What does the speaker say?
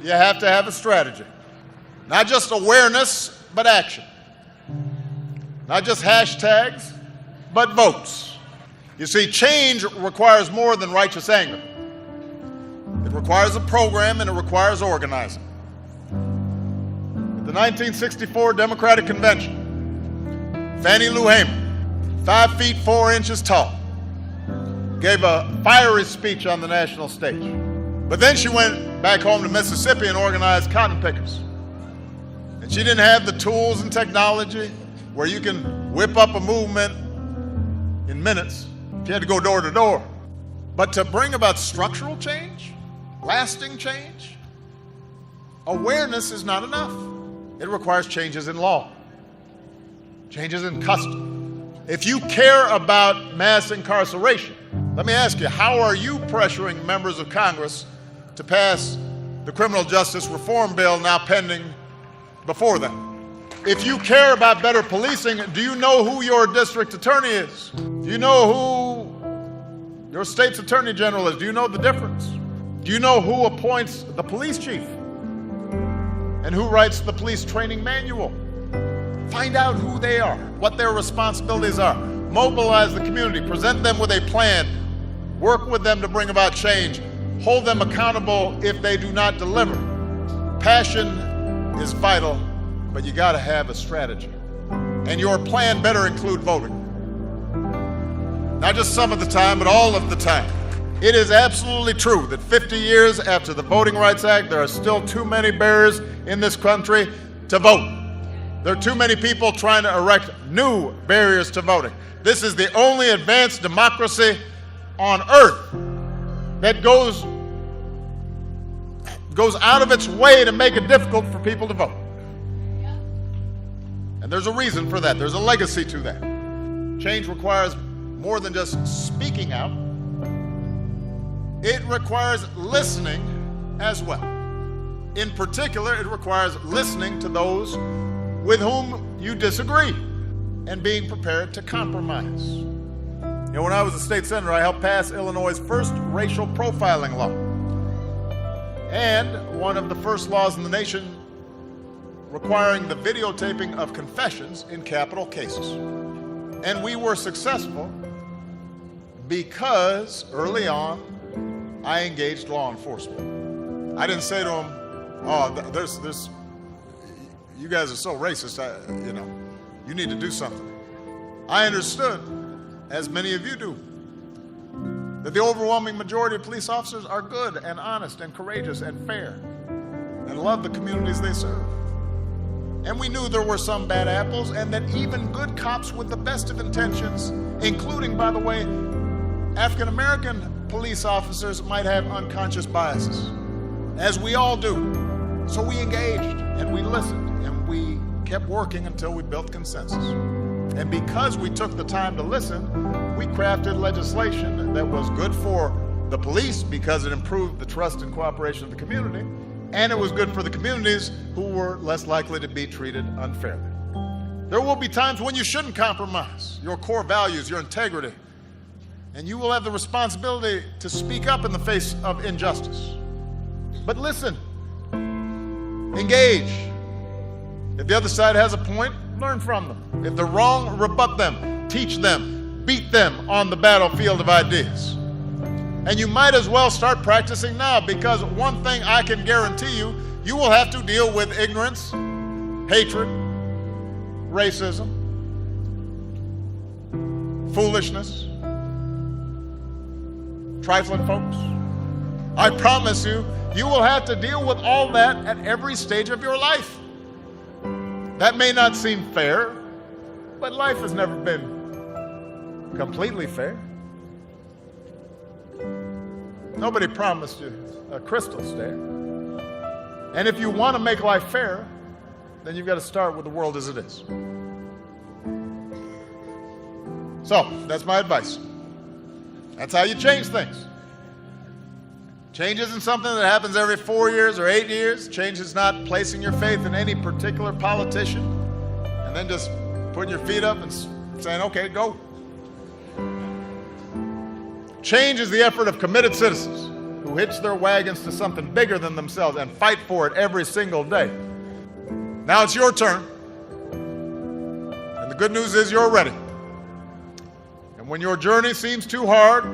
you have to have a strategy. Not just awareness, but action. Not just hashtags, but votes. You see, change requires more than righteous anger. It requires a program and it requires organizing. At the 1964 Democratic Convention, Fannie Lou Hamer, 5 feet 4 inches tall, gave a fiery speech on the national stage. But then she went back home to Mississippi and organized cotton pickers. And she didn't have the tools and technology where you can whip up a movement in minutes. She had to go door to door. But to bring about structural change, lasting change, awareness is not enough. It requires changes in law, changes in custom. If you care about mass incarceration, let me ask you, how are you pressuring members of Congress to pass the criminal justice reform bill now pending before them? If you care about better policing, do you know who your district attorney is? Do you know who your state's attorney general is? Do you know the difference? Do you know who appoints the police chief? And who writes the police training manual? Find out who they are, what their responsibilities are. Mobilize the community, present them with a plan, work with them to bring about change, hold them accountable if they do not deliver. Passion is vital, but you gotta have a strategy. And your plan better include voting. Not just some of the time, but all of the time. It is absolutely true that 50 years after the Voting Rights Act, there are still too many barriers in this country to vote. There are too many people trying to erect new barriers to voting. This is the only advanced democracy on earth that goes out of its way to make it difficult for people to vote. And there's a reason for that. There's a legacy to that. Change requires more than just speaking out. It requires listening as well. In particular, it requires listening to those with whom you disagree and being prepared to compromise. You know, when I was a state senator, I helped pass Illinois' first racial profiling law and one of the first laws in the nation requiring the videotaping of confessions in capital cases. And we were successful because early on, I engaged law enforcement. I didn't say to them, oh, you guys are so racist, you need to do something. I understood, as many of you do, that the overwhelming majority of police officers are good and honest and courageous and fair and love the communities they serve. And we knew there were some bad apples and that even good cops with the best of intentions, including, by the way, African-American police officers might have unconscious biases, as we all do. So we engaged and we listened and we kept working until we built consensus. And because we took the time to listen, we crafted legislation that was good for the police because it improved the trust and cooperation of the community, and it was good for the communities who were less likely to be treated unfairly. There will be times when you shouldn't compromise your core values, your integrity, and you will have the responsibility to speak up in the face of injustice. But listen, engage. If the other side has a point, learn from them. If they're wrong, rebut them, teach them, beat them on the battlefield of ideas. And you might as well start practicing now, because one thing I can guarantee you, you will have to deal with ignorance, hatred, racism, foolishness, trifling folks. I promise you, you will have to deal with all that at every stage of your life. That may not seem fair, but life has never been completely fair. Nobody promised you a crystal stair. And if you want to make life fair, then you've got to start with the world as it is. So, that's my advice. That's how you change things. Change isn't something that happens every 4 years or 8 years. Change is not placing your faith in any particular politician and then just putting your feet up and saying, okay, go. Change is the effort of committed citizens who hitch their wagons to something bigger than themselves and fight for it every single day. Now it's your turn. And the good news is you're ready. And when your journey seems too hard,